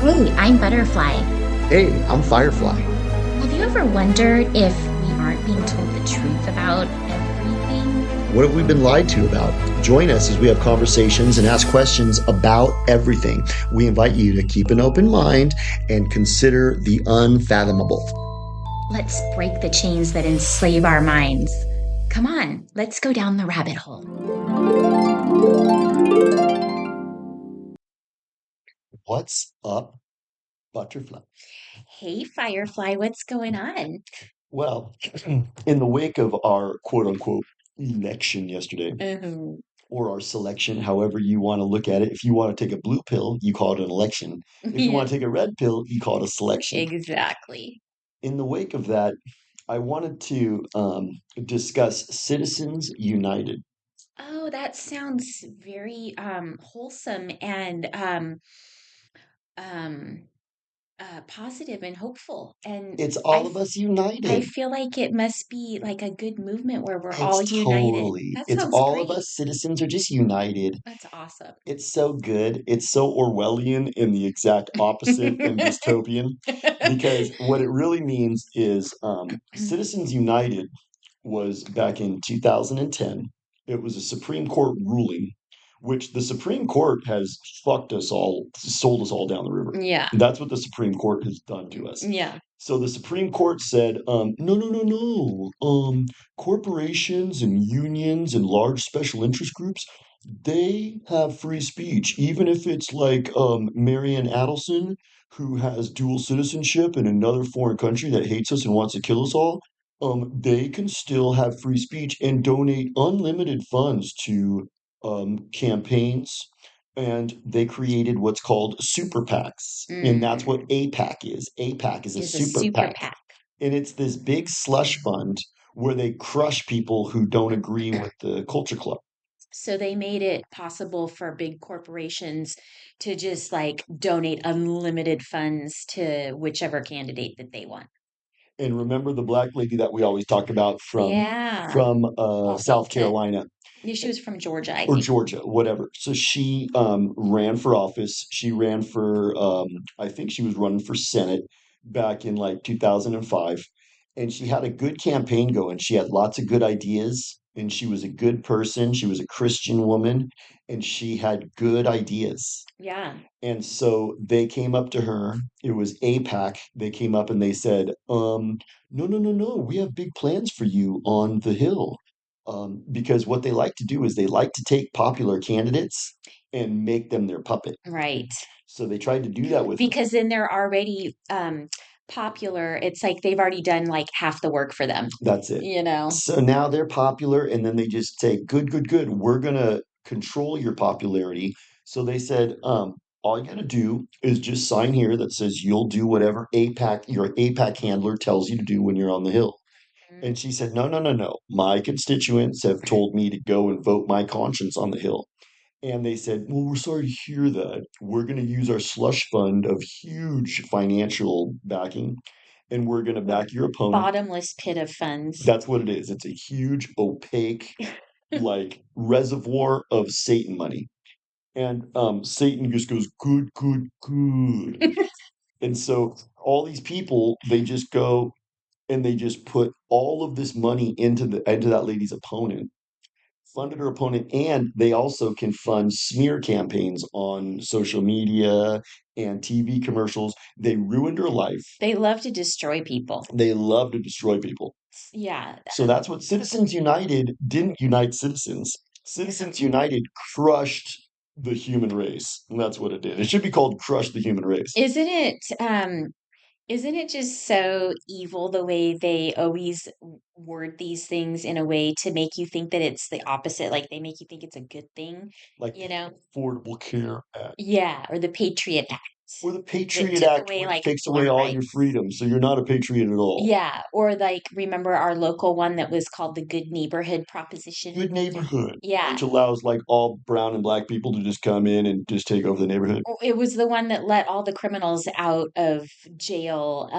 Hey, I'm Butterfly. Hey, I'm Firefly. Have you ever wondered if we aren't being told the truth about everything? What have we been lied to about? Join us as we have conversations and ask questions about everything. We invite you to keep an open mind and consider the unfathomable. Let's break the chains that enslave our minds. Come on, let's go down the rabbit hole. What's up, Butterfly? Hey, Firefly, what's going on? Well, in the wake of our quote unquote election yesterday, Mhm. or our selection, however you want to look at it, if you want to take a blue pill, you call it an election. If you want Yeah, to take a red pill, you call it a selection. exactly. In the wake of that, I wanted to discuss Citizens United. Oh, that sounds very wholesome and um positive and hopeful. And It's I all of us I united. feel like it must be like a good movement where we're all It's united. totally, That it's sounds all of great. us citizens are just united. That's awesome. It's so good. It's so Orwellian in the exact opposite and dystopian because what it really means is Citizens United was back in 2010. It was a Supreme Court ruling, which the Supreme Court has fucked us all, sold us all down the river. Yeah. That's what the Supreme Court has done to us. Yeah. So the Supreme Court said, no, no, no, no. Corporations and unions and large special interest groups, they have free speech, even if it's like Marianne Adelson, who has dual citizenship in another foreign country that hates us and wants to kill us all. They can still have free speech and donate unlimited funds to campaigns. And they created what's called super PACs. And that's what Mm, APAC is. APAC is a is a super super PAC. PAC. And it's this big slush fund where they crush people who don't agree with the culture club. So they made it possible for big corporations to just like donate unlimited funds to whichever candidate that they want. And remember the black lady that we always talk about Yeah. from Paul South Fulton. Carolina Yeah, she was from Georgia, I or think. Georgia, whatever. So she ran for office. She ran for, I think she was running for Senate back in like 2005. And she had a good campaign going. She had lots of good ideas, and she was a good person. She was a Christian woman, and she had good ideas. Yeah. And so they came up to her. It was APAC. They came up and they said, no, no, no, no. We have big plans for you on the Hill. Because what they like to do is they like to take popular candidates and make them their puppet. Right. So they tried to do that with her. Because then they're already popular. It's like they've already done like half the work for them, That's it. you know? So now they're popular, and then they just say, good, good, good. We're going to control your popularity. So they said, all you got to do is just sign here that says you'll do whatever your APAC handler tells you to do when you're on the Hill. Mhm. And she said, no, no, no, no. My constituents have told me to go and vote my conscience on the Hill. And they said, well, we're sorry to hear that. We're going to use our slush fund of huge financial backing, and we're going to back your opponent. Bottomless pit of funds. That's what it is. It's a huge, opaque, like reservoir of Satan money. And Satan just goes, good, good, good. And so all these people, they just go and they just put all of this money into that lady's opponent, funded her opponent, and they also can fund smear campaigns on social media and TV commercials. They ruined her life. They love to destroy people. They love to destroy people. Yeah. So that's what Citizens United didn't unite citizens. Citizens United crushed the human race. And that's what it did. It should be called Crush the Human Race. Isn't it isn't it just so evil the way they always word these things in a way to make you think that it's the opposite, like they make you think it's a good thing, Like you the know? Affordable Care Act. Yeah, or the Patriot Act Or the that Patriot took Act, away which like takes away our all your rights. freedoms. So you're not a patriot at all. Yeah, or like remember our local one that was called the Good Neighborhood Proposition? Good neighborhood, Yeah. which allows like all brown and black people to just come in and just take over the neighborhood. It was the one that let all the criminals out of jail, Oh,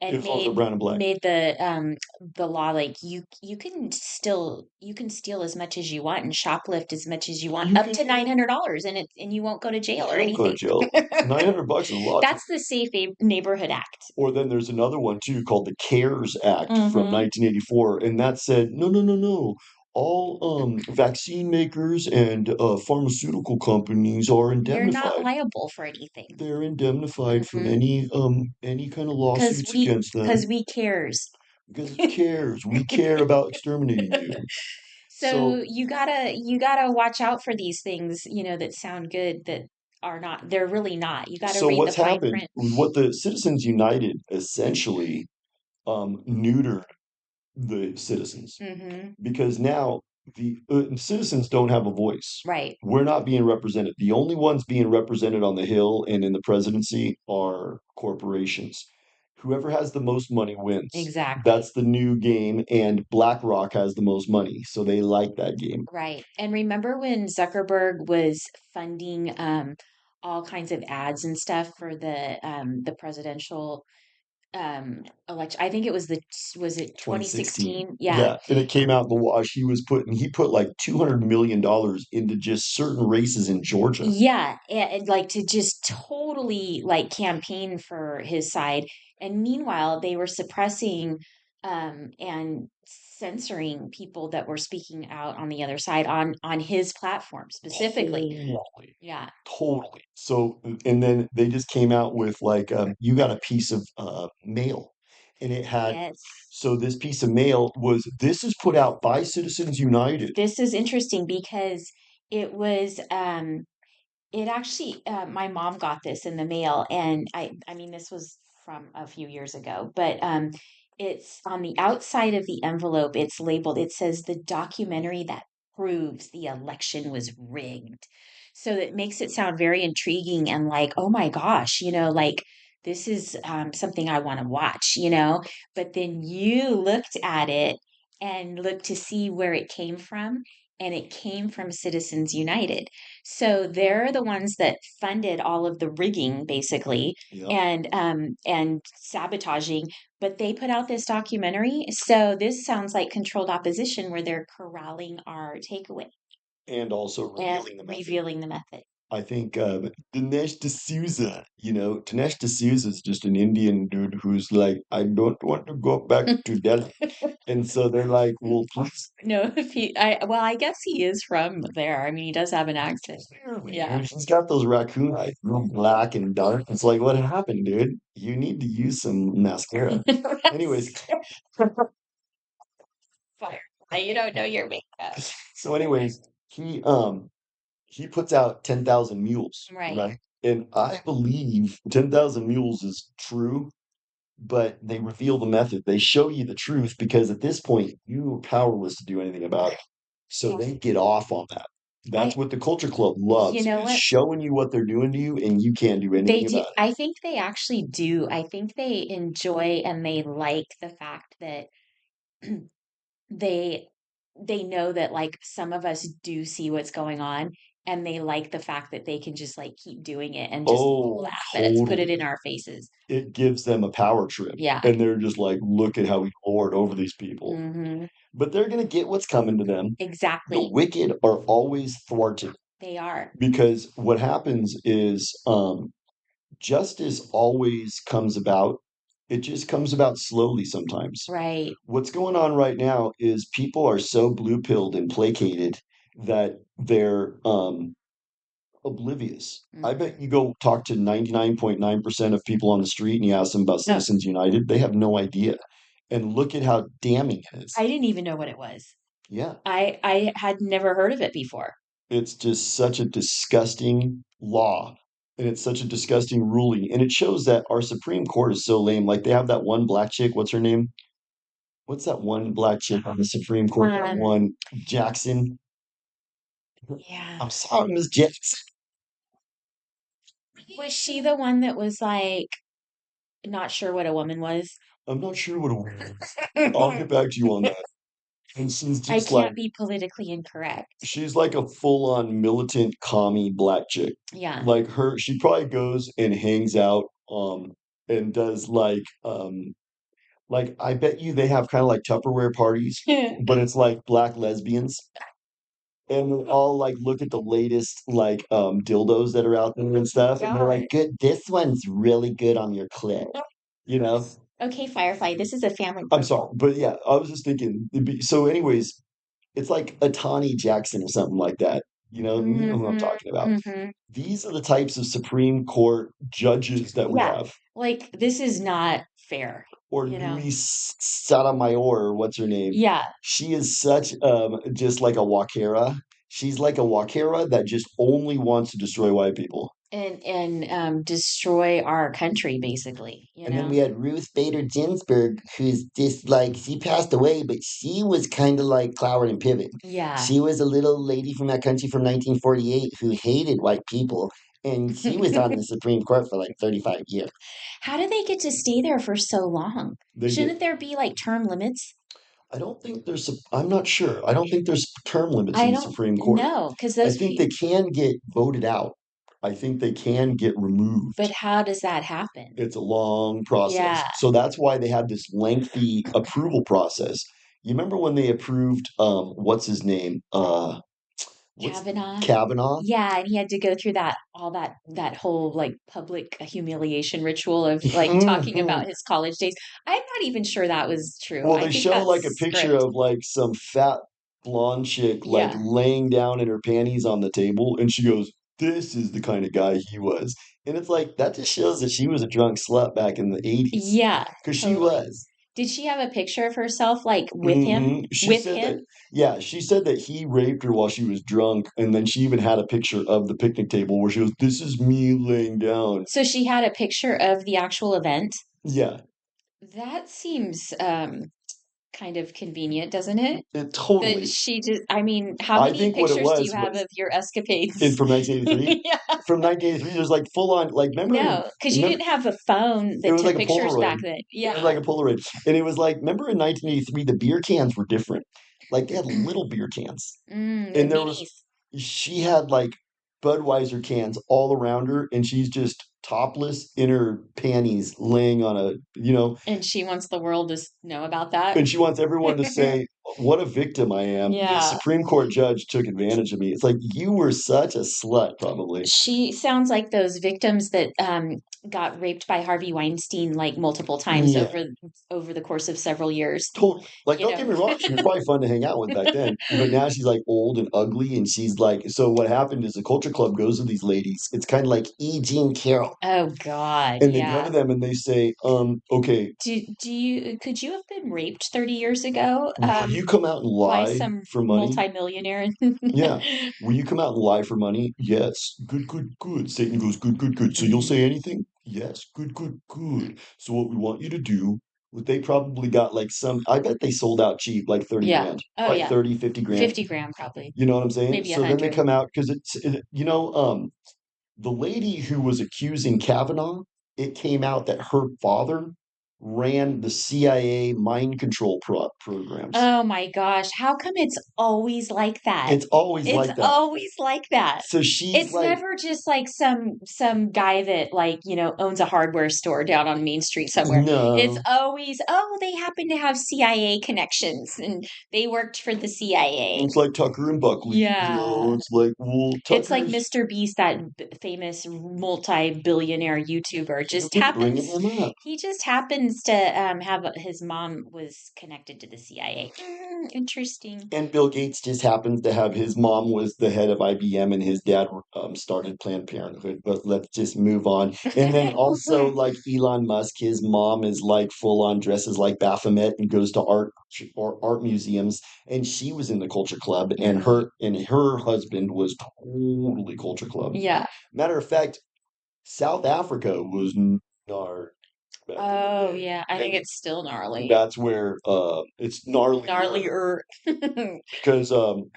and if they're brown and black. made the law like you can still you can steal as much as you want and shoplift as much as you want You up can to $900 and you won't go to jail or you don't go to anything. jail. $900 is a lot to. That's the Safe Neighborhood Act. Or then there's another one too called the CARES Act from Hmm. 1984, and that said, no, no, no, no. All vaccine makers and pharmaceutical companies are They're not indemnified. liable for anything. They're indemnified from Hmm. any kind of lawsuits against Because them we cares. because it's cares. We care about exterminating you. So So you gotta watch out for these things, that sound good that are not. They're really not. You gotta so read the what's fine happened? print. What the Citizens United essentially neutered the citizens Hmm. because now the citizens don't have a voice. Right. We're not being represented. The only ones being represented on the Hill and in the presidency are corporations. Whoever has the most money wins. Exactly. That's the new game, and BlackRock has the most money, so they like that game. Right. And remember when Zuckerberg was funding all kinds of ads and stuff for the presidential election? I think it was it 2016. 2016? Yeah. Yeah, and it came out in the wash. He put like $200 million into just certain races in Georgia. Yeah, and like to just totally like campaign for his side. And meanwhile, they were suppressing and censoring people that were speaking out on the other side on his platform specifically. Totally. Yeah. Totally. So, and then they just came out with like, you got a piece of mail, and it had, Yes. so this piece of mail was, this is put out by Citizens United. This is interesting because it was it actually my mom got this in the mail, and I mean this was from a few years ago, but it's on the outside of the envelope, it's labeled, it says the documentary that proves the election was rigged. So that makes it sound very intriguing and like, oh my gosh, like this is something I want to watch. But then you looked at it and looked to see where it came from, and it came from Citizens United. So they're the ones that funded all of the rigging, basically, Yep. and sabotaging. But they put out this documentary. So this sounds like controlled opposition, where they're corralling our takeaway And also and revealing the method. revealing the method. I think Dinesh D'Souza, Dinesh D'Souza is just an Indian dude who's like, I don't want to go back to Delhi. And so they're like, well, please. No, if well, I guess he is from there. I mean, he does have an accent. Clearly, Yeah. dude, he's got those raccoon eyes, real black and dark. It's like, what happened, dude? You need to use some mascara. Anyways, Fire. You don't know your makeup. so anyways, he puts out 10,000 mules, Right. right? And I believe 10,000 mules is true, but they reveal the method. They show you the truth because at this point, you are powerless to do anything about it. So they get off on that. That's I, what the Culture Club you loves know is what? showing you what they're doing to you, and you can't do They anything do. about it. I think they actually do. I think they enjoy and they like the fact that they they know that like some of us do see what's going on, and they like the fact that they can just like keep doing it and just Oh, laugh at us, put it in totally. our faces. It gives them a power trip, Yeah. and they're just like, look at how we lord over these people. Hmm. But they're going to get what's coming to them. The Exactly. wicked are always thwarted They are. because what happens is justice always comes about. It just comes about slowly sometimes. Right. What's going on right now is people are so blue pilled and placated that they're oblivious. I Mm. bet you go talk to 99.9% of people on the street and you ask them about No, Citizens United, they have no idea. And look at how damning it is. I didn't even know what it was. Yeah, I had never heard of it before. it's just such a disgusting law and it's such a disgusting ruling. And it shows that our Supreme Court is so lame. Like they have that one black chick, what's her name? What's that one black chick on the Supreme Court? That Um, one Jackson. yeah. I'm sorry, Miss Jackson. Was she the one that was like not sure what a woman was? I'm not sure what it was. I'll get back to you on that. And she's I just like can't be politically incorrect. she's like a full-on militant commie black chick. Yeah. Like her, she probably goes and hangs out and does like I bet you they have kind of like Tupperware parties, but it's like black lesbians. and we all like look at the latest like dildos that are out there and stuff, and they're like, God. "Good, this one's really good on your clit," you know. Okay, Firefly, this is a family I'm sorry, program. but yeah, I was just thinking. So, anyways, it's like a Tawny Jackson or something like that. You know who I'm Mm-hmm. talking about. Mm-hmm. These are the types of Supreme Court judges that we Yeah. have. Like this is not fair, Or you know? Luis Sotomayor, or what's her name? Yeah. She is such just like a Wakera. She's like a Wakera that just only wants to destroy white people. And destroy our country basically, you And then know? we had Ruth Bader Ginsburg, who's just like, she passed away, but she was kind of like Cloward and Pivot. Yeah. She was a little lady from that country from 1948 who hated white people, and she was on the Supreme Court for like 35 years. How do they get to stay there for so long? They get, Shouldn't there be like term limits? I don't think there's, I'm not sure. I don't think there's term limits I in the don't Supreme Court. know because I those think people, they can get voted out. I think they can get but removed. how does that happen? It's a long process. Yeah. So that's why they had this lengthy approval process. You remember when they approved what's his name? What's Kavanaugh. Kavanaugh? Yeah, and he had to go through that whole like public humiliation ritual of like talking about his college days. I'm not even sure that was true. Well, I they think show like that's a picture script. of like some fat blonde chick like Yeah. laying down in her panties on the table, and she goes, "This is the kind of guy he was." And it's like that just shows that she was a drunk slut back in the 80s. Yeah, Because she totally. was. Did she have a picture of herself like with him? She With said that, him? yeah, she said that he raped her while she was drunk, and then she even had a picture of the picnic table where she goes, "This is me laying down." So she had a picture of the actual event. Yeah, That seems kind of convenient, doesn't it? it That totally. she just, I mean, how I many think what it pictures do you have was of your in escapades? from 1983. Yeah. From 1983, there's like full on, like, No, because you remember, didn't have a phone it that was like took a pictures Polaroid. back then. It was Yeah. like a Polaroid, and it was like, remember in 1983, the beer cans were different. Like they had little beer cans, The and there was minis. she had like Budweiser cans all around her, and she's just topless in her panties, laying on a, And she wants the world to know about that. and she wants everyone to say, "What a victim I am. This Yeah. Supreme Court judge took advantage of me." It's like you were such a slut, probably. She sounds like those victims that got raped by Harvey Weinstein like multiple times Yeah, over the course of several years. totally. Like, You don't know? get me wrong, she was probably fun to hang out with back then, but now she's like old and ugly, and she's like, so what happened is the Culture Club goes to these ladies. It's kind of like E. Jean Carroll, Oh God, and they go to yeah. them and they say, okay, Do you could you have been raped 30 years ago will you come out and by lie some for money? multimillionaire? Yeah. Will you come out and lie for money? Yes. Good, good, good. Satan goes, good, good, good. So you'll Mhm. say anything? Yes. Good, good, good. So what we want you to do, what they probably got like I bet they sold out cheap, like 30 Yeah. grand, Oh like yeah. 30, 50 grand. 50 grand probably. You know what I'm saying? Maybe a So then they hundred. come out because the lady who was accusing Kavanaugh, it came out that her father ran the CIA mind control programs. Oh my gosh, how come it's always like that? It's always It's like that. always like that. So she's It's like, never just like some guy that like, owns a hardware store down on Main Street somewhere. It's no. always, oh, they happen to have CIA connections and they worked for the CIA. It's like Tucker and Buckley, Yeah. It's like, well, It's like Tucker's, Mr. Beast, that famous multi-billionaire YouTuber, you just keep bringing happens. him up. He just happens to have his mom was connected to the CIA. Interesting. And Bill Gates just happens to have his mom was the head of IBM and his dad started Planned Parenthood. But let's just move on. And then also like Elon Musk, his mom is like full on dresses like Baphomet and goes to art museums. And she was in the Culture Club, and Mhm. her husband was totally Culture Club. Yeah. Matter of fact, South Africa was gnarly back in the Oh day. yeah. I think And it's still gnarly. that's where it's gnarlier Gnarlier. because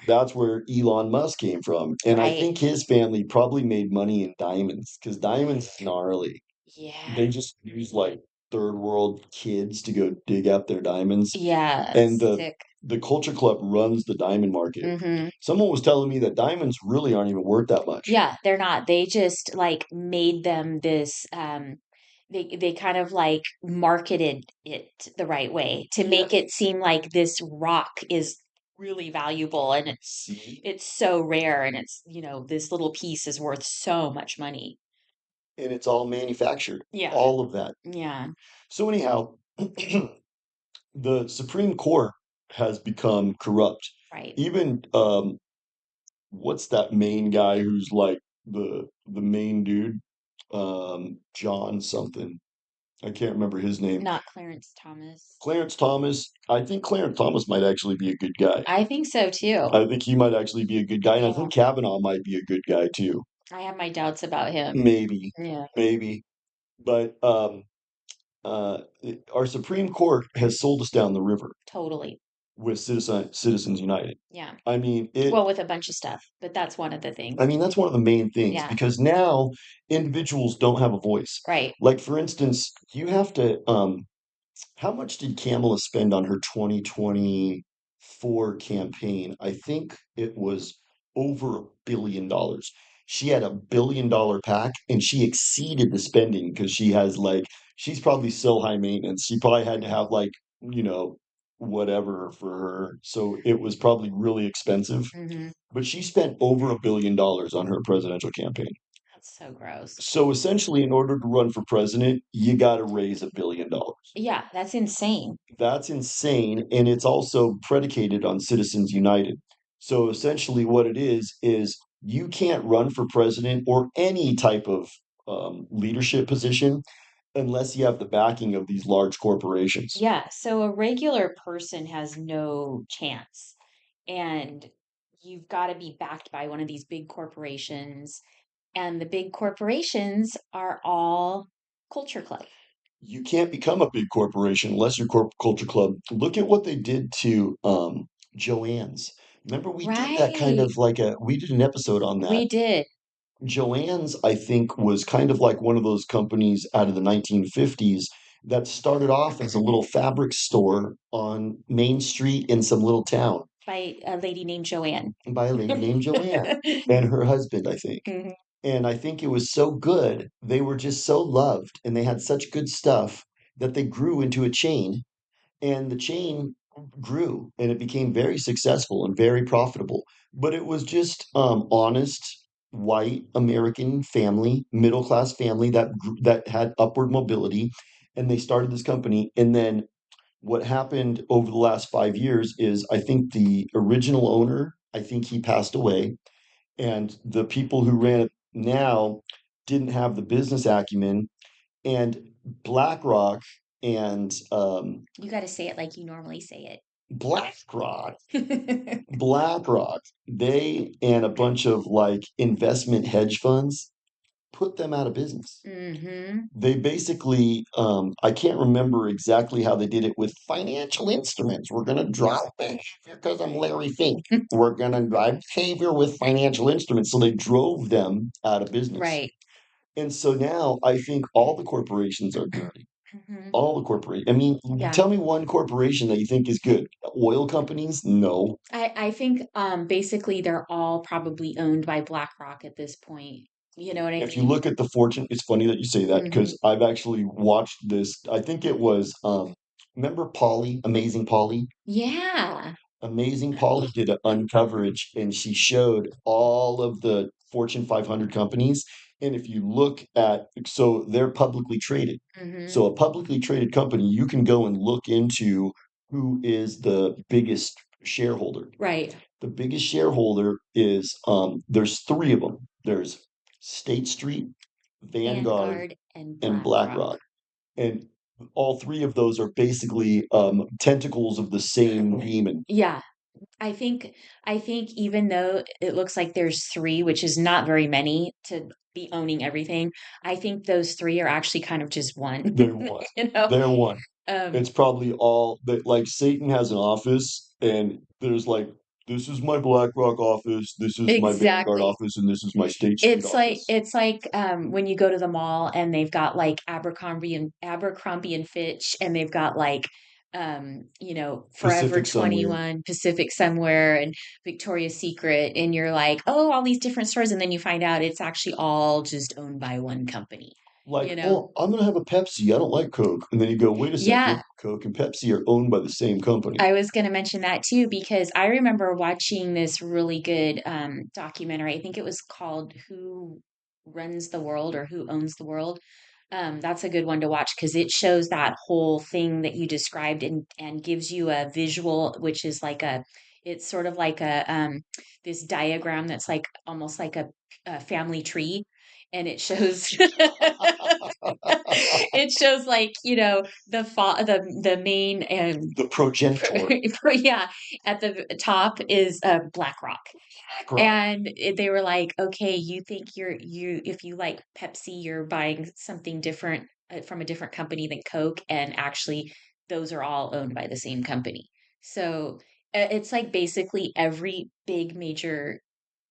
that's where Elon Musk came from. And I Right. think his family probably made money in diamonds because diamonds is gnarly. Yeah. They just use like third world kids to go dig up their diamonds. Yeah. And Sick. the Culture Club runs the diamond market. Hmm. Someone was telling me that diamonds really aren't even worth that much. Yeah, they're not. They just like made them this they kind of like marketed it the right way to Yeah. make it seem like this rock is really valuable, and See? it's so rare, and it's, this little piece is worth so much money. And it's all manufactured, Yeah. all of that. Yeah. So anyhow, the Supreme Court has become corrupt. Right. Even what's that main guy who's like the main dude? John something. I can't remember his name. Not Clarence Thomas. Clarence Thomas. I think Clarence Thomas might actually be a good guy. I think so too. I think he might actually be a good guy, and I Yeah. think Kavanaugh might be a good guy too. I have my doubts about him. Maybe, Yeah, maybe. But our Supreme Court has sold us down the river totally. with Citizens United. Yeah. I mean, it. Well, with a bunch of stuff, but that's one of the I things. mean, that's one of the main things Yeah. because now individuals don't have a voice. Right. Like, for instance, you have to. How much did Kamala spend on her 2024 campaign? I think it was over $1 billion. She had $1 billion pack and she exceeded the spending because she has like, she's probably so high maintenance. She probably had to have like, you know, whatever for her. So it was probably really expensive. Hmm. But she spent over $1 billion on her presidential campaign. That's so gross. So essentially, in order to run for president, you got to raise $1 billion. Yeah, that's insane. That's insane. And it's also predicated on Citizens United. So essentially, what it is you can't run for president or any type of leadership position unless you have the backing of these large corporations. Yeah, so a regular person has no chance. And you've got to be backed by one of these big corporations. And the big corporations are all Culture Club. You can't become a big corporation unless you're culture club. Look at what they did to Joanne's. Remember, we did that kind Right. of like we did an episode on that. We did. Joanne's, I think, was kind of like one of those companies out of the 1950s that started off as a little fabric store on Main Street in some little town By a lady named Joanne. by a lady named Joanne and her husband, I think. Mhm. And I think it was so good. They were just so loved and they had such good stuff that they grew into a chain. And the chain grew and it became very successful and very profitable. But it was just honest, white American family, middle class family that had upward mobility. And they started this company. And then what happened over the last 5 years is I think the original owner, I think he passed away and the people who ran it now didn't have the business acumen and BlackRock and You got to say it like you normally say BlackRock, it. BlackRock, they and a bunch of like investment hedge funds put them out of business. Hmm. They basically, I can't remember exactly how they did it with financial instruments. We're going to drive behavior because I'm Larry Fink. We're going to drive behavior with financial instruments. So they drove them out of business. Right. And so now I think all the corporations are good. Hmm. All the corporations. I mean, Yeah. tell me one corporation that you think is good. Oil companies? No. I think basically they're all probably owned by BlackRock at this point. You know what I If you mean? look at the fortune, it's funny that you say that Hmm. because I've actually watched this. I think it was, remember Polly, Amazing Polly? Yeah. Amazing Polly did an uncoverage and she showed all of the Fortune 500 companies. And if you look at, so they're publicly traded. Hmm. So a publicly traded company, you can go and look into who is the biggest shareholder. Right. The biggest shareholder is, there's three of them. There's State Street, Vanguard, Vanguard and and BlackRock. BlackRock. And all three of those are basically tentacles of the same demon. Yeah. I think even though it looks like there's three, which is not very many to be owning everything, I think those three are actually kind of just one. They're one. You know? They're one. Um, It's probably all that like Satan has an office and there's like this is my BlackRock office, this is my Vanguard exactly. office, and this is my State Street It's like office. it's like when you go to the mall and they've got like Abercrombie and Fitch, and they've got like Forever Pacific somewhere. 21, Pacific somewhere, and Victoria's Secret, and you're like, oh, all these different stores, and then you find out it's actually all just owned by one company. Like, you know? oh, I'm gonna have a Pepsi. I don't like Coke. And then you go, wait a second, Yeah, Coke and Pepsi are owned by the same company. I was going to mention that too because I remember watching this really good documentary. I think it was called Who Runs the World or Who Owns the World. That's a good one to watch because it shows that whole thing that you described and gives you a visual, which is like it's sort of like this diagram that's like almost like a family tree, and it shows it shows like the main The progenitor. yeah, at the top is BlackRock. BlackRock. And they were like, okay, you think if you like Pepsi, you're buying something different from a different company than Coke. And actually, those are all owned by the same company. So it's like basically every big major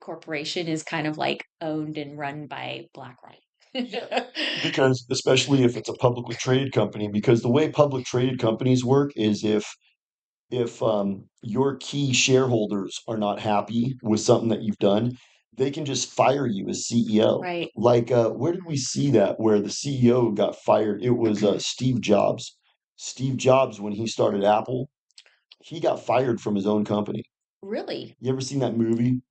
corporation is kind of like owned and run by BlackRock. Yeah. Because especially if it's a publicly traded company, because the way public traded companies work is if your key shareholders are not happy with something that you've done, they can just fire you as CEO. Right. Like, where did we see that where the CEO got fired? It was Steve Jobs. Steve Jobs, when he started Apple, he got fired from his own company. Really? You ever seen that movie?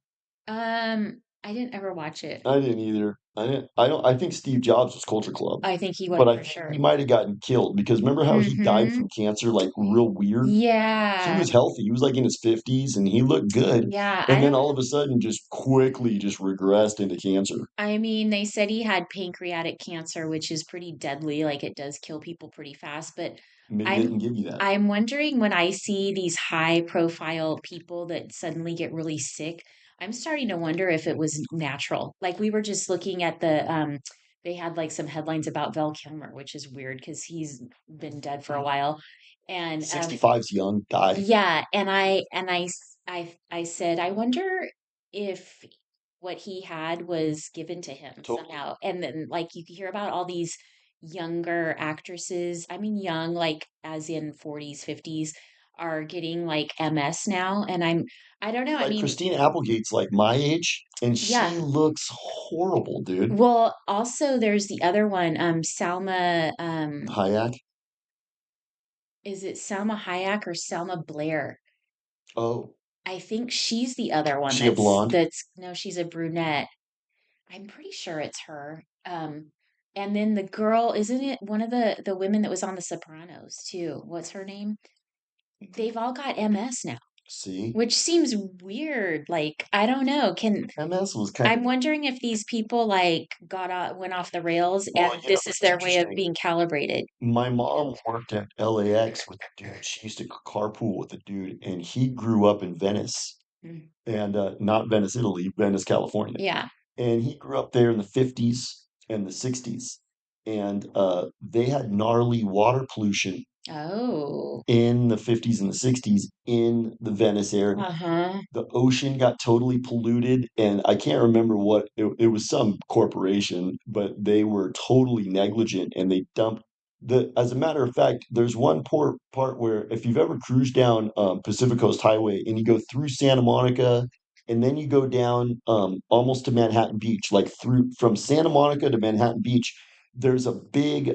I didn't ever watch it. I didn't either. I didn't. I don't. I think Steve Jobs was Culture Club, I think he was but I for think he sure. might have gotten killed because remember how he died Mm-hmm. from cancer, like real weird. He Yeah. was healthy. He was like in his 50s and he looked good. Yeah. I And then don't all of a sudden, just quickly just regressed into cancer. I mean, they said he had pancreatic cancer, which is pretty deadly, like it does kill people pretty fast, but Maybe they I'm didn't give you that. I'm wondering when I see these high profile people that suddenly get really sick, I'm starting to wonder if it was natural. Like we were just looking at they had like some headlines about Val Kilmer, which is weird because he's been dead for a while. And 65's young, die. yeah, I said, I wonder if what he had was given to him Totally. somehow. And then like you hear about all these younger actresses, I mean young, like as in 40s, 50s, are getting like MS now. And I don't know. I Like mean, Christina Applegate's like my age, and she yeah. looks horrible, dude. Well, also there's the other one, Salma, Hayek. is it Salma Hayek or Selma Blair? Oh, I think she's the other one she a blonde? that's no, she's a brunette. I'm pretty sure it's her. And then the girl, isn't it one of the women that was on The Sopranos too? What's her name? They've all got MS now, See, which seems weird. Like, I don't know. Can MS was kind of. I'm wondering if these people like went off the rails Well, and you know, this is it's their way of interesting. being calibrated. My mom worked at LAX with a dude. She used to carpool with a dude, and he grew up in Venice, Mm. and not Venice, Italy, Venice, California. Yeah. And he grew up there in the 50s and the 60s. And they had gnarly water pollution Oh. in the 50s and the 60s in the Venice area. Uh-huh. The ocean got totally polluted, and I can't remember what it was, some corporation, but they were totally negligent and they dumped as a matter of fact, there's one poor part where if you've ever cruised down Pacific Coast Highway and you go through Santa Monica and then you go down almost to Manhattan Beach, like through from Santa Monica to Manhattan Beach, there's a big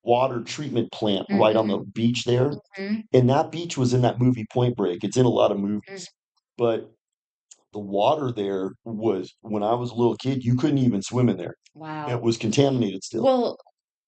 water treatment plant right on Mm-hmm. the beach there. Mm-hmm. And that beach was in that movie Point Break. It's in a lot of Mm. movies. But the water there was, when I was a little kid, you couldn't even swim in there. It Wow. was contaminated still. Well,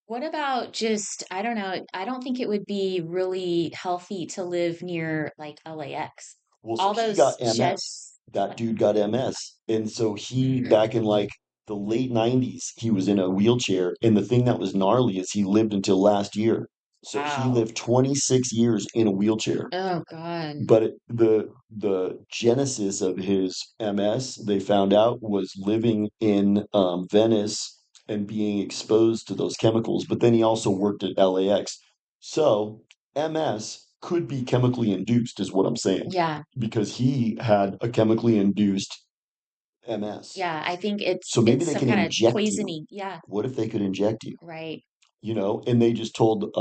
what about just, I don't know, I don't think it would be really healthy to live near like LAX. Well, so All he those got MS. jets. That dude got MS. And so he, Mhm. back in like the late 90s, he was in a wheelchair. And the thing that was gnarly is he lived until last year. So he Wow. lived 26 years in a wheelchair. Oh God. But the genesis of his MS, they found out, was living in Venice and being exposed to those chemicals. But then he also worked at LAX. So MS could be chemically induced, is what I'm saying, Yeah. because he had a chemically induced MS. Yeah. I think So maybe it's they some can kind of inject you. poisoning. Yeah. What if they could inject you? Right. And they just told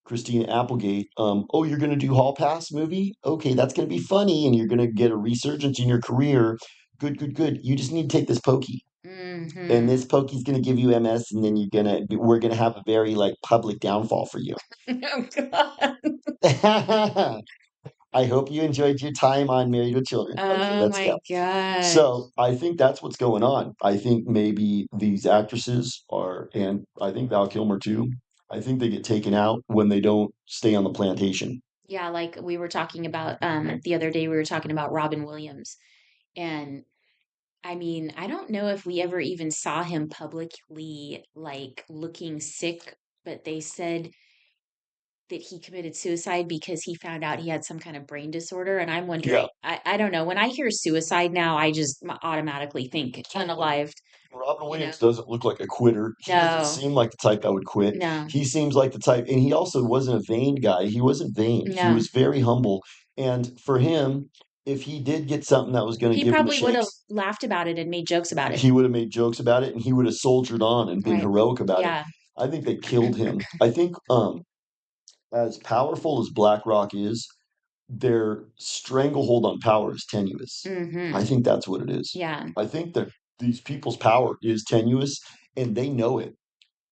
Christina Applegate, oh, you're going to do Hall Pass movie? Okay, that's going to be funny and you're going to get a resurgence in your career. Good, good, good. You just need to take this pokey. And Mm-hmm. this pokey's gonna give you MS, and then we're gonna have a very like public downfall for you. Oh God. I hope you enjoyed your time on Married with Children. Okay, Oh let's my go. gosh. So I think that's what's going on. I think maybe these actresses are, and I think Val Kilmer too. I think they get taken out when they don't stay on the plantation. Yeah, like we were talking about the other day we were talking about Robin Williams. And I mean, I don't know if we ever even saw him publicly like looking sick, but they said that he committed suicide because he found out he had some kind of brain disorder. And I'm Yeah, wondering, I don't know. When I hear suicide now, I just automatically think totally. unalived, Robin you know? Williams doesn't look like a quitter. He doesn't No, seem like the type that would quit. no, He seems like the type, and he also wasn't a vain guy. He wasn't vain. He no. was very humble. And for him, if he did get something that was going to He give him the probably would have shakes, laughed about it and made jokes about it. he would have made jokes about it and he would have soldiered on and been Right. heroic about it. Yeah. I think they killed him. I think as powerful as BlackRock is, their stranglehold on power is tenuous. I Mm-hmm. think that's what it is. Yeah. I think that these people's power is tenuous and they know it.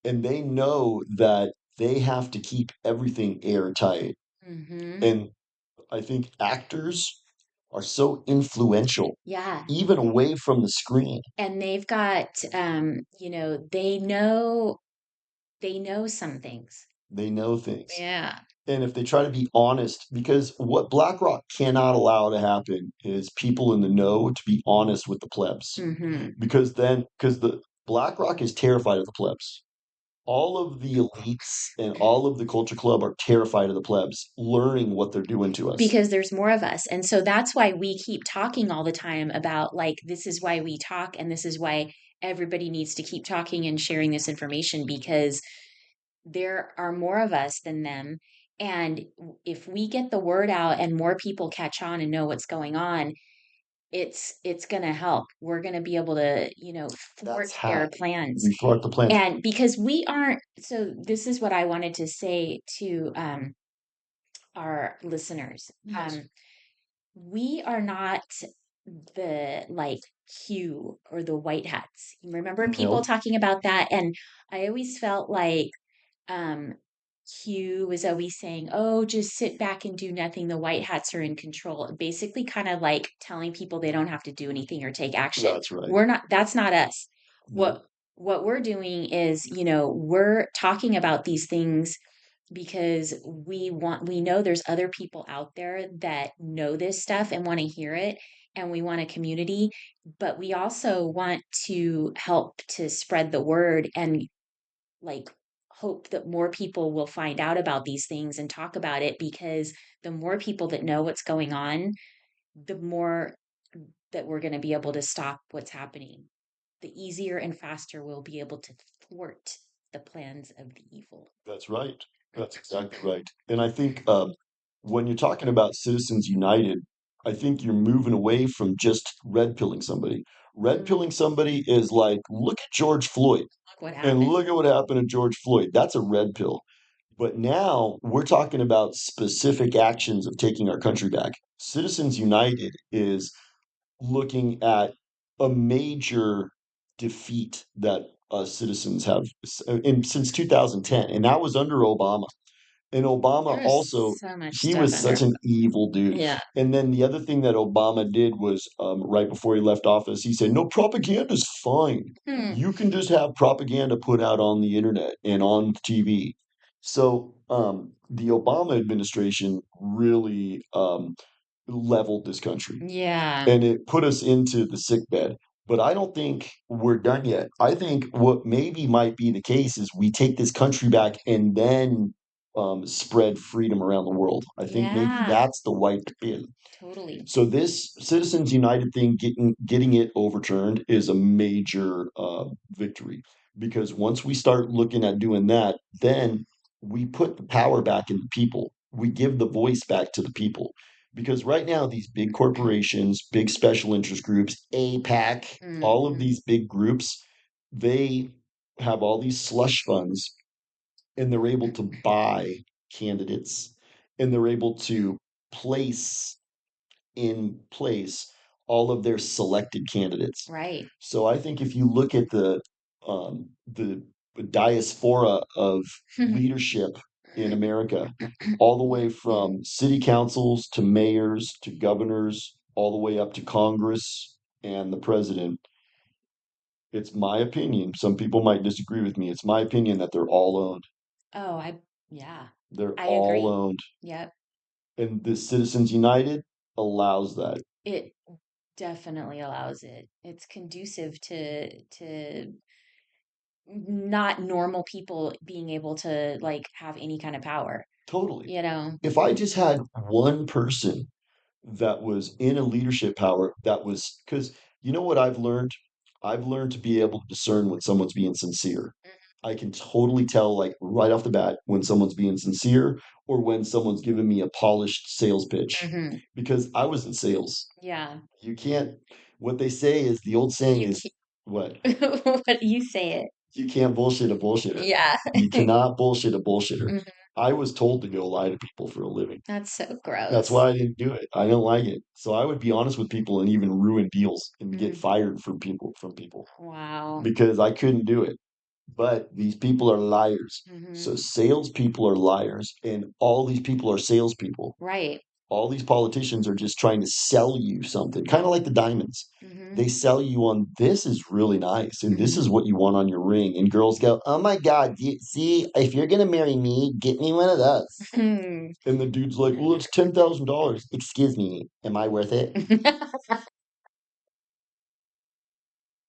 And they know that they have to keep everything airtight. Mm-hmm. And I think actors are so influential, Yeah. even away from the screen. And they've got they know some things. They know things. Yeah. And if they try to be honest, because what BlackRock cannot allow to happen is people in the know to be honest with the plebs. Mm-hmm. Because the BlackRock is terrified of the plebs. All of the elites and all of the culture club are terrified of the plebs learning what they're doing to us. Because there's more of us. And so that's why we keep talking all the time about like this is why we talk and this is why everybody needs to keep talking and sharing this information because there are more of us than them. And if we get the word out and more people catch on and know what's going on, it's going to help. We're going to be able to, thwart That's their how plans. we thwart the plans. And because we aren't, so this is what I wanted to say to our listeners. Yes. We are not the like Q or the white hats. Remember people No, talking about that? And I always felt like um, Q was always saying, "Oh, just sit back and do nothing. The white hats are in control." Basically, kind of like telling people they don't have to do anything or take action. that's right. We're not. That's not us. What No, what we're doing is, we're talking about these things because we know there's other people out there that know this stuff and want to hear it, and we want a community, but we also want to help to spread the word and like hope that more people will find out about these things and talk about it because the more people that know what's going on, the more that we're going to be able to stop what's happening. The easier and faster we'll be able to thwart the plans of the evil. that's right. That's exactly right. And I think when you're talking about Citizens United, I think you're moving away from just red pilling somebody. Red Mm, pilling somebody is like, look at George Floyd look what and happened. look at what happened to George Floyd. That's a red pill. But now we're talking about specific actions of taking our country back. Citizens United is looking at a major defeat that citizens have since 2010, and that was under Obama. And Obama There also, is so much he stuff was under. such an evil dude. Yeah. And then the other thing that Obama did was right before he left office, he said, no, propaganda is fine. Hmm. You can just have propaganda put out on the internet and on TV. So the Obama administration really leveled this country Yeah. and it put us into the sick bed. But I don't think we're done yet. I think what maybe might be the case is we take this country back and then spread freedom around the world. I think maybe Yeah. that's the white pill. Totally. So this Citizens United thing, getting it overturned, is a major victory because once we start looking at doing that, then we put the power back in the people. We give the voice back to the people. Because right now, these big corporations, big special interest groups, AIPAC, all of Hmm. these big groups, they have all these slush funds and they're able to buy candidates and they're able to place in place all of their selected candidates. Right. So I think if you look at the diaspora of leadership in America, all the way from city councils to mayors to governors, all the way up to Congress and the president, it's my opinion. Some people might disagree with me. It's my opinion that they're all owned. Oh, yeah, They're I all agree. owned. Yep. And the Citizens United allows that. It definitely allows it. It's conducive to not normal people being able to like have any kind of power, Totally. you know? If I just had one person that was in a leadership power that was, because you know what I've learned? I've learned to be able to discern when someone's being sincere. I can totally tell, like right off the bat, when someone's being sincere or when someone's giving me a polished sales pitch. Mm-hmm. Because I was in sales. Yeah. You can't, what they say is the old saying You is, what? can't, what you say it. You can't bullshit a bullshitter. Yeah. You cannot bullshit a bullshitter. Mhm. I was told to go lie to people for a living. That's so That's gross. why I didn't do it. I don't like it. So I would be honest with people and even ruin deals and get Mm. fired from people Wow. because I couldn't do it. But these people are liars. Hmm. So salespeople are liars, and all these people are salespeople. Right. All these politicians are just trying to sell you something, kind of like the diamonds. Hmm. They sell you on this is really nice, and this Hmm. is what you want on your ring. And girls go, "Oh my God, see, if you're gonna marry me, get me one of those." And the dude's like, "Well, it's $10,000." Excuse me, am I worth it?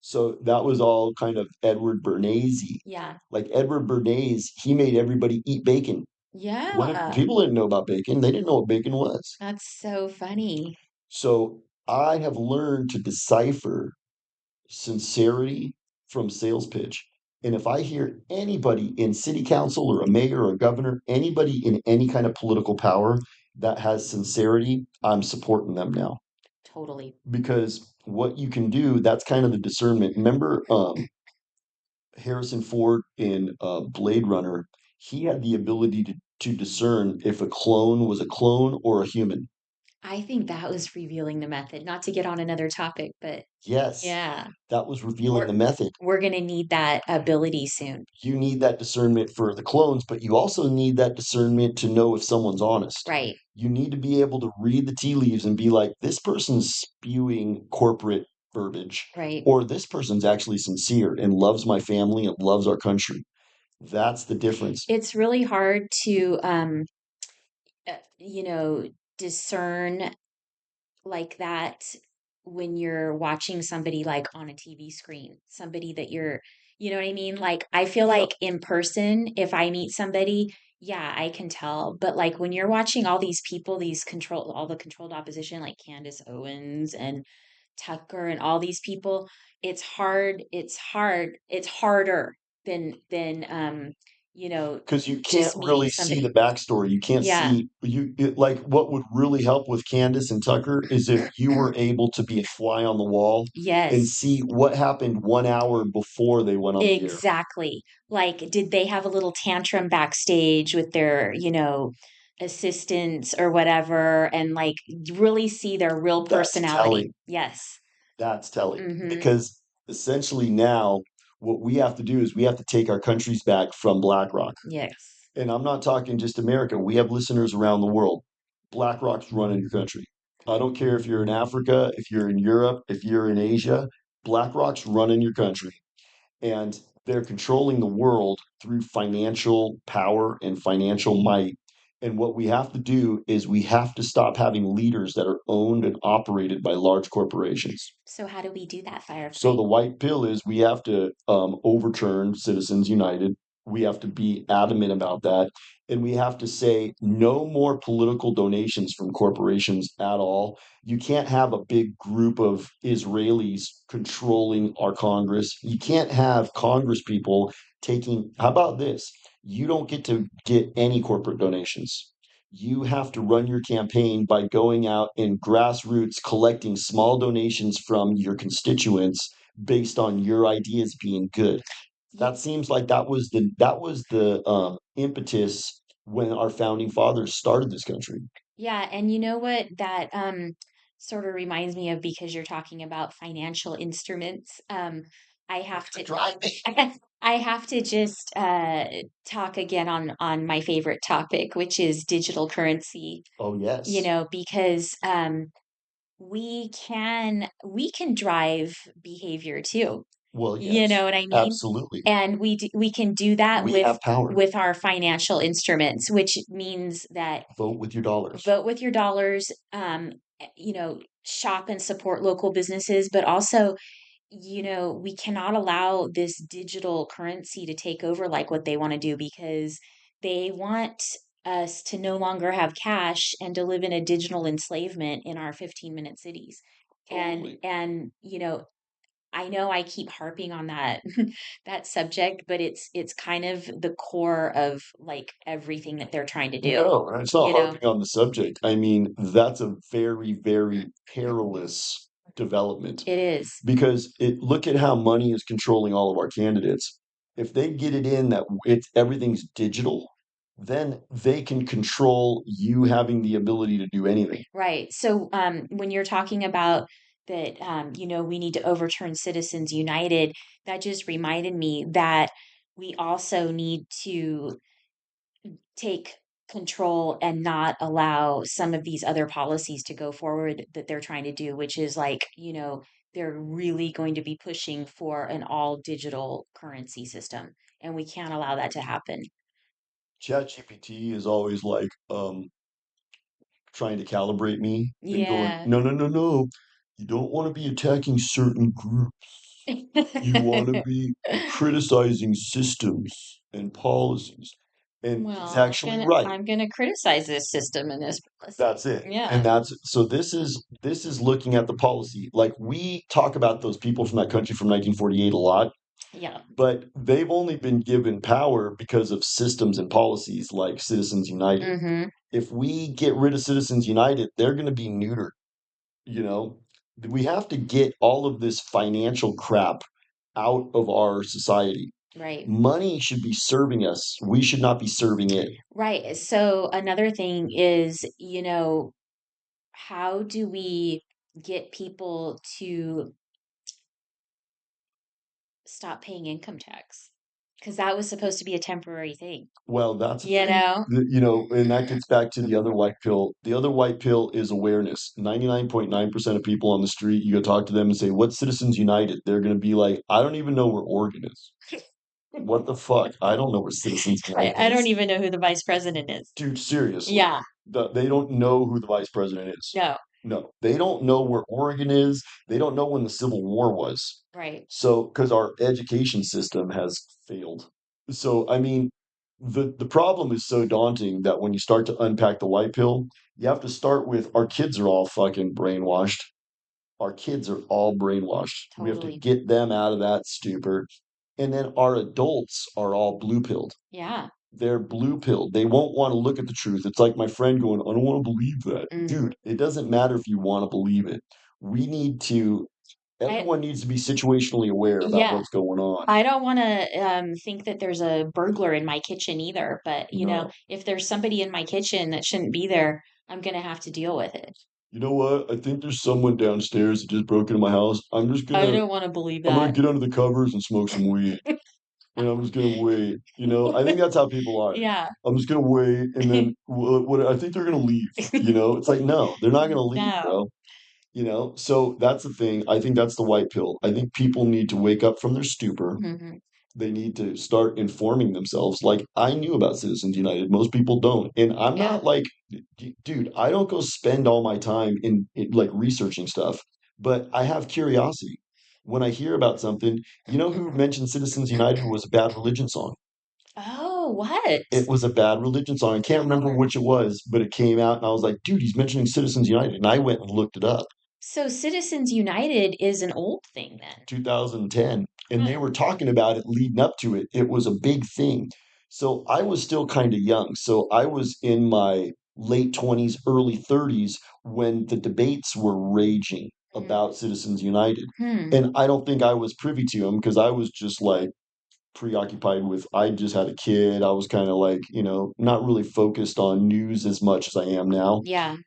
So that was all kind of Edward Bernays-y. Yeah. Like Edward Bernays, he made everybody eat bacon. When Yeah. people didn't know about bacon, they didn't know what bacon was. That's so funny. So I have learned to decipher sincerity from sales pitch. And if I hear anybody in city council or a mayor or a governor, anybody in any kind of political power that has sincerity, I'm supporting them now. Totally. Because what you can do, that's kind of the discernment. Remember Harrison Ford in Blade Runner, he had the ability to discern if a clone was a clone or a human. I think that was revealing the method, not to get on another topic, but Yes, yeah, that was revealing we're the method. we're gonna need that ability soon. You need that discernment for the clones, but you also need that discernment to know if someone's honest. Right. You need to be able to read the tea leaves and be like, this person's spewing corporate verbiage, Right. or this person's actually sincere and loves my family and loves our country. That's the difference. It's really hard to you know, discern like that when you're watching somebody like on a TV screen, somebody that you know what I mean? Like, I feel Yep, like in person, if I meet somebody, yeah, I can tell. But like when you're watching all these people, all the controlled opposition, like Candace Owens and Tucker and all these people, it's hard. It's harder than you know, because you can't just meeting really see the somebody. backstory. You can't Yeah. see like what would really help with Candace and Tucker is if you were able to be a fly on the wall and Yes. see what happened 1 hour before they went on the air. Exactly. Like, did they have a little tantrum backstage with their, you know, assistants or whatever, and like really see their real That's personality? telling. Yes. That's telling Mm-hmm. because essentially now what we have to do is we have to take our countries back from BlackRock. Yes. And I'm not talking just America. We have listeners around the world. BlackRock's running your country. I don't care if you're in Africa, if you're in Europe, if you're in Asia, BlackRock's running your country. And they're controlling the world through financial power and financial might. And what we have to do is we have to stop having leaders that are owned and operated by large corporations. So how do we do that, So Firefly? the white pill is we have to overturn Citizens United. We have to be adamant about that. And we have to say no more political donations from corporations at all. You can't have a big group of Israelis controlling our Congress. You can't have Congress people taking, how about this? You don't get to get any corporate donations. You have to run your campaign by going out and grassroots collecting small donations from your constituents based on your ideas being good. Yeah, That seems like that was the impetus when our founding fathers started this country. yeah, and you know what? That sort of reminds me of, because you're talking about financial instruments. I have to Drive me. I have to just talk again on my favorite topic, which is digital currency. Oh, You yes. know, because we can drive behavior too. Well, You know yes. what I mean? Absolutely. And we can do that We have power. with our financial instruments, which means that Vote with your dollars. vote with your dollars, you know, shop and support local businesses, but also, you know, we cannot allow this digital currency to take over like what they want to do, because they want us to no longer have cash and to live in a digital enslavement in our 15-minute cities. Totally. And you know I keep harping on that that subject, but it's kind of the core of like everything that they're trying to do, No, and it's not you know? harping on the subject. I mean, that's a very, very perilous development It is. because look at how money is controlling all of our candidates. If they get it in that everything's digital, then they can control you having the ability to do anything. Right. So when you're talking about that, you know, we need to overturn Citizens United, that just reminded me that we also need to take control and not allow some of these other policies to go forward that they're trying to do, which is like, you know, they're really going to be pushing for an all digital currency system. And we can't allow that to happen. ChatGPT is always like trying to calibrate me and going, Yeah. no, no, no, no. You don't want to be attacking certain groups. You want to be criticizing systems and policies. And he's Well, actually right. I'm gonna criticize this system and this policy. That's it. And Yeah. that's so this is looking at the policy. Like we talk about those people from that country from 1948 a lot, Yeah. but they've only been given power because of systems and policies like Citizens United. Mm-hmm. If we get rid of Citizens United, they're going to be neutered, you know? We have to get all of this financial crap out of our society. Right. Money should be serving us. We should not be serving it. Right. So another thing is, you know, how do we get people to stop paying income tax? Because that was supposed to be a temporary thing, Well, that's a you thing. know? And that gets back to the other white pill. The other white pill is awareness. 99.9% of people on the street, you go talk to them and say, "What's Citizens United?" They're going to be like, "I don't even know where Oregon is. What the fuck? I don't know where Citizens United I don't is." even know who the vice president is. Dude, seriously. Yeah. They don't know who the vice president is. No. No, they don't know where Oregon is. They don't know when the Civil War was. Right. So, because our education system has failed. So, I mean, the problem is so daunting that when you start to unpack the white pill, you have to start with our kids are all fucking brainwashed. Our kids are all brainwashed. We have to Totally. get them out of that stupor. And then our adults are all blue pilled. Yeah. They're blue pilled. They won't want to look at the truth. It's like my friend going, I don't want to believe that. Mm. Dude, it doesn't matter if you want to believe it. We need to, I, everyone needs to be situationally aware about yeah. what's going on. I don't want to think that there's a burglar in my kitchen either, but you know, No. if there's somebody in my kitchen that shouldn't be there, I'm gonna have to deal with it. You know what? I think there's someone downstairs that just broke into my house. I don't want to believe I'm gonna that. get under the covers and smoke some weed. And I'm just gonna wait. I think that's how people are. Yeah. I'm just gonna wait, and then what I think they're gonna leave. It's like no, they're not gonna leave, No. bro. So that's the thing. I think that's the white pill. I think people need to wake up from their stupor. Hmm. They need to start informing themselves. Like I knew about Citizens United. Most people don't. And I'm Yeah. not like, dude, I don't go spend all my time in like researching stuff, but I have curiosity. When I hear about something, you know who mentioned Citizens United was a bad religion song? Oh, what? It was a bad religion song. I can't remember which it was, but it came out and I was like, dude, he's mentioning Citizens United. And I went and looked it up. So Citizens United is an old thing then. 2010, and Huh. they were talking about it leading up to it. It was a big thing. So I was still kind of young. So I was in my late 20s, early 30s when the debates were raging Mm. about Citizens United. Hmm. And I don't think I was privy to them because I was just like preoccupied with, I just had a kid. I was kind of like, not really focused on news as much as I am now. Yeah.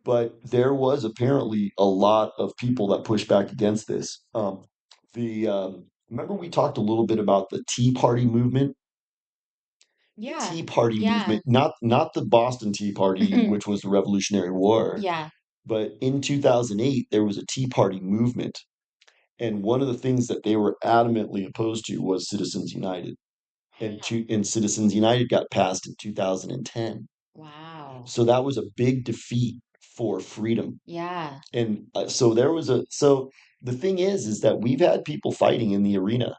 but there was apparently a lot of people that pushed back against this. The Remember we talked a little bit about the Tea Party movement? The Yeah. Tea Party Yeah. movement, not the Boston Tea Party, which was the Revolutionary War, Yeah. but in 2008 there was a Tea Party movement, and one of the things that they were adamantly opposed to was Citizens United, and Citizens United got passed in 2010. Wow. So that was a big defeat for freedom. Yeah. And so the thing is that we've had people fighting in the arena,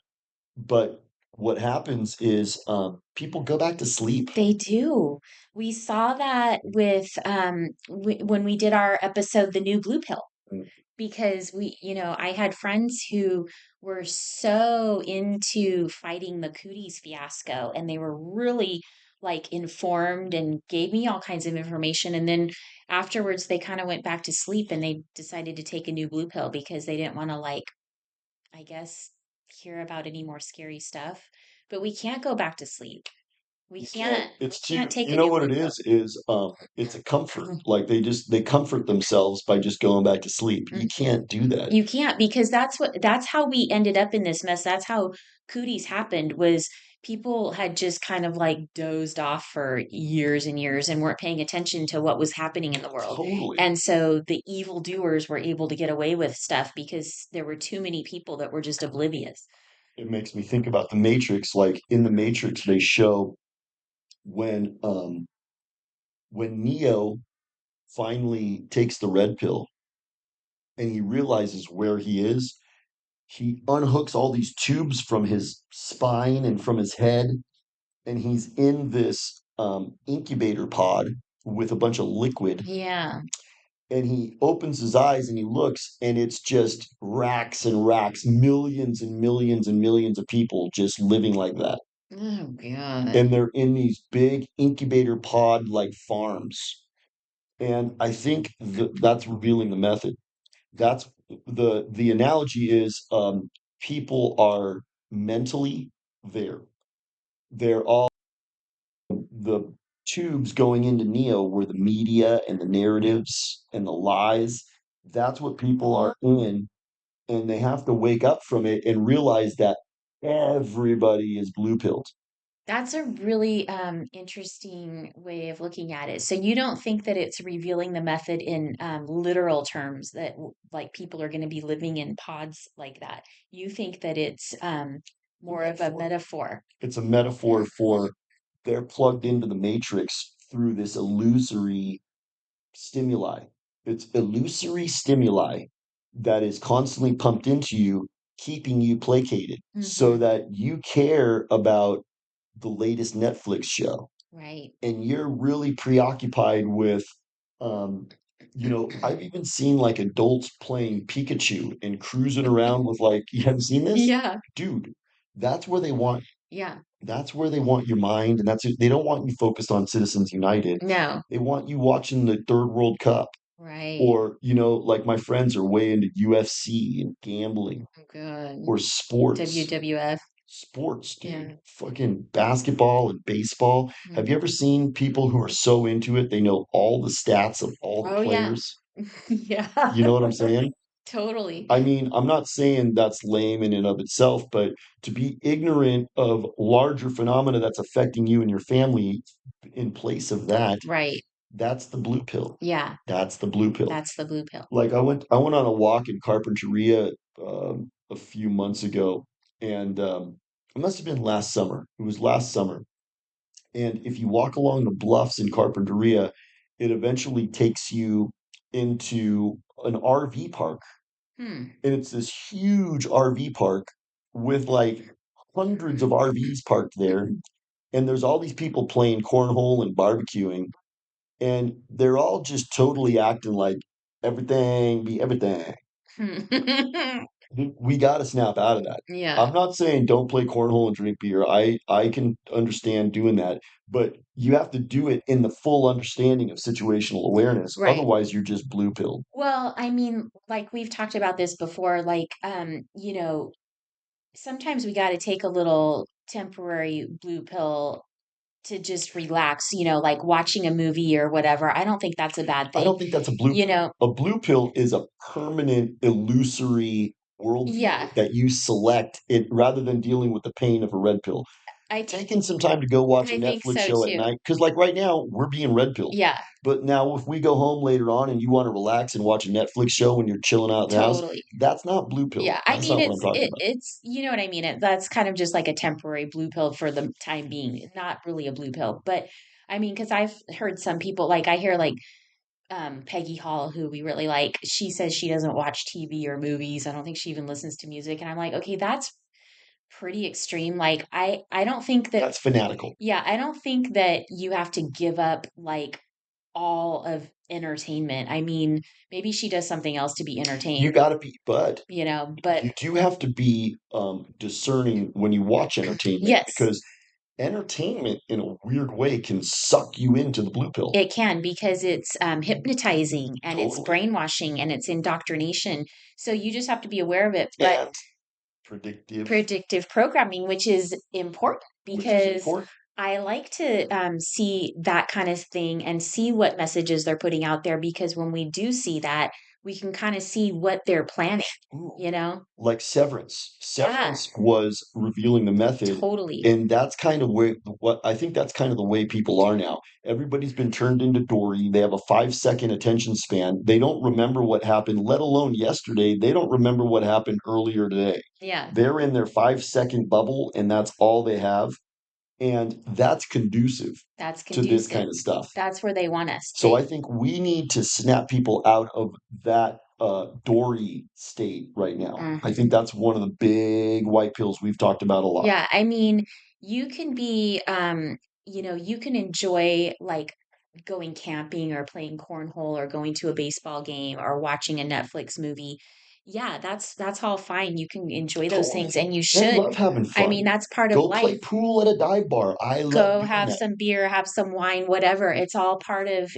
but what happens is people go back to sleep. They do. We saw that with when we did our episode, The New Blue Pill, because I had friends who were so into fighting the cooties fiasco, and they were really like informed and gave me all kinds of information. And then afterwards, they kind of went back to sleep and they decided to take a new blue pill because they didn't want to, like, I guess, hear about any more scary stuff. But we can't go back to sleep. We You can't, can't we it's can't too, take you a know new what blue it pill. is it's a comfort. Like they comfort themselves by just going back to sleep. You can't do that. You can't, because that's how we ended up in this mess. That's how cooties happened, was people had just kind of like dozed off for years and years and weren't paying attention to what was happening in the world. Totally. And so the evil doers were able to get away with stuff because there were too many people that were just oblivious. It makes me think about the Matrix. Like in the Matrix, they show when when Neo finally takes the red pill and he realizes where he is, he unhooks all these tubes from his spine and from his head, and he's in this incubator pod with a bunch of liquid. Yeah. And he opens his eyes and he looks, and it's just racks and racks, millions and millions and millions of people just living like that. Oh God. And they're in these big incubator pod like farms. And I think that's revealing the method. That's the analogy is people are mentally there. They're all the tubes going into Neo were the media and the narratives and the lies. That's what people are in, and they have to wake up from it and realize that everybody is blue pilled. That's a really interesting way of looking at it. So you don't think that it's revealing the method in literal terms that like people are going to be living in pods like that. You think that it's The more of a metaphor. metaphor. It's a metaphor for they're plugged into the matrix through this illusory stimuli. It's illusory stimuli that is constantly pumped into you, keeping you placated so Hmm. that you care about the latest Netflix show. Right. And you're really preoccupied with, um, I've even seen like adults playing Pikachu and cruising around with like, you haven't seen this? Yeah. Dude, that's where they want Yeah. that's where they want your mind, and they don't want you focused on Citizens United. No. They want you watching the Third World Cup, Right. or like my friends are way into UFC and gambling Oh, good. or sports. WWF. Sports, Yeah. dude. Fucking basketball and baseball. Have you Hmm. ever seen people who are so into it, they know all the stats of all the Oh yeah. players? Yeah. You know what I'm saying? Totally. I mean, I'm not saying that's lame in and of itself, but to be ignorant of larger phenomena that's affecting you and your family in place of that, Right. that's the blue pill. Yeah. That's the blue pill. That's the blue pill. Like I went on a walk in Carpinteria a few months ago, and it must have been last summer. It was last summer. And if you walk along the bluffs in Carpinteria, it eventually takes you into an RV park, Hmm. and it's this huge RV park with like hundreds of RVs parked there, and there's all these people playing cornhole and barbecuing, and they're all just totally acting like everything be everything. We got to snap out of that. Yeah. I'm not saying don't play cornhole and drink beer. I can understand doing that, but you have to do it in the full understanding of situational awareness. Right. Otherwise, you're just blue pilled. Well, I mean, like we've talked about this before, like, sometimes we got to take a little temporary blue pill to just relax, like watching a movie or whatever. I don't think that's a bad I thing. don't think that's a blue You pill. know, A blue pill is a permanent, illusory yeah, worldview that you select it rather than dealing with the pain of a red pill. I Taking some time to go watch a I think Netflix so show at too. night, because like right now, we're being red pilled. Yeah, But now, if we go home later on and you want to relax and watch a Netflix show when you're chilling out in the house, totally. that's not blue pill. Yeah, I That's mean not what I'm talking about. it's you know what I mean. That's kind of just like a temporary blue pill for the time being, not really a blue pill. But I mean, because I've heard some people like I hear like Peggy Hall, who we really like. She says she doesn't watch TV or movies. I don't think she even listens to music, and I'm like, okay, that's pretty extreme. Like I don't think that That's fanatical. yeah, I don't think that you have to give up like all of entertainment. I mean, maybe she does something else to be You entertained, got to be, but but you do have to be discerning when you watch entertainment yes, because entertainment, in a weird way, can suck you into the blue pill. it can because it's hypnotizing and it's Totally. brainwashing and it's indoctrination. So you just have to be aware of it. But And predictive, predictive programming, which is important which is because important. I like to see that kind of thing and see what messages they're putting out there because when we do see that, we can kind of see what they're planning, Ooh, you know? like Severance. Yeah, Severance was revealing the method, totally. and that's kind of where what I think that's kind of the way people are now. Everybody's been turned into Dory. They have a 5 second attention span. They don't remember what happened, let alone yesterday. They don't remember what happened earlier today. Yeah, They're in their 5 second bubble, and that's all they have. And that's conducive that's to this conducive. kind of stuff. That's where they want us. So I think we need to snap people out of that Dory state right now. I think Mhm. that's one of the big white pills we've talked about a lot. Yeah, I mean, you can be, you can enjoy like going camping or playing cornhole or going to a baseball game or watching a Netflix movie. Yeah, that's all fine. You can enjoy those Totally. things and you I should. love having I mean, fun. that's part of Go play life. pool at a dive bar. I love Go doing have that. some beer, have some wine, whatever. It's all part of,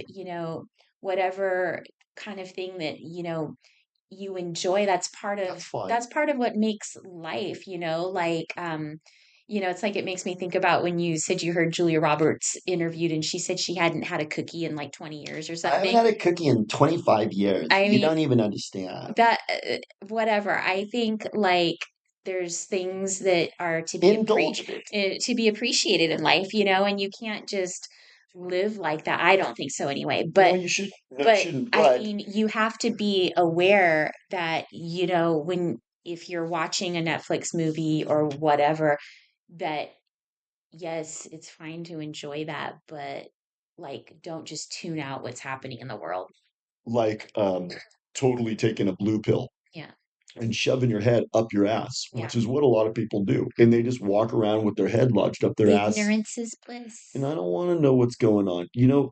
whatever kind of thing that, you enjoy. That's fun. That's part of what makes life, it's like it makes me think about when you said you heard Julia Roberts interviewed and she said she hadn't had a cookie in like 20 years or I haven't something. had a cookie in 25 years. I You mean, don't even understand. that whatever. I think like there's things that are Indulge in it. to be appreciated in life, and you can't just live like that. I don't think so anyway. No, But you should. No, you but shouldn't. I But mean, you have to be aware that, when if you're watching a Netflix movie or whatever, that yes, it's fine to enjoy that, but like don't just tune out what's happening in the world. like totally taking a blue pill Yeah. and shoving your head up your ass, Yeah. which is what a lot of people do. And they just walk around with their head lodged up their ass. Ignorance is And bliss. I don't want to know what's going on.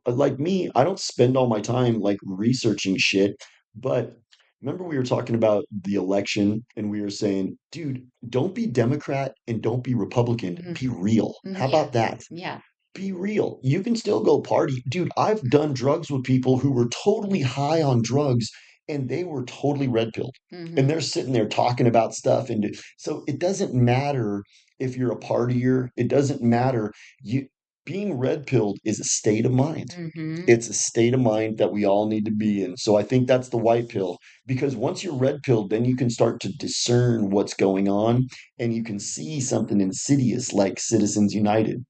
Like me, I don't spend all my time like researching shit. But remember, we were talking about the election and we were saying, dude, don't be Democrat and don't be Republican. Mhm. Be real. How Yeah. about that? Yeah. Be real. You can still go party. Dude, I've done drugs with people who were totally high on drugs and they were totally red pilled. And Hmm. they're sitting there talking about stuff. And so it doesn't matter if you're a partier, it doesn't matter. You being red pilled is a state of mind. Hmm. It's a state of mind that we all need to be in. So I think that's the white pill because once you're red pilled, then you can start to discern what's going on and you can see something insidious like Citizens United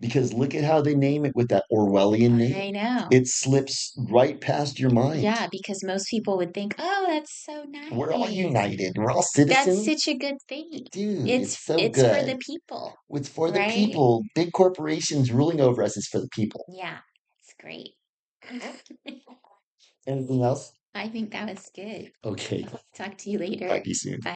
because look at how they name it with that Orwellian name. I know. It slips right past your mind. Yeah, because most people would think, "Oh, that's so We're all nice. united. We're all That's citizens. such a good thing. Dude, it's so It's for good. the people, It's for the right?" people. Big corporations ruling over us is for the people. Yeah, it's great. Anything else? I think that was good. Okay. Talk to you later. Talk to you soon. Bye.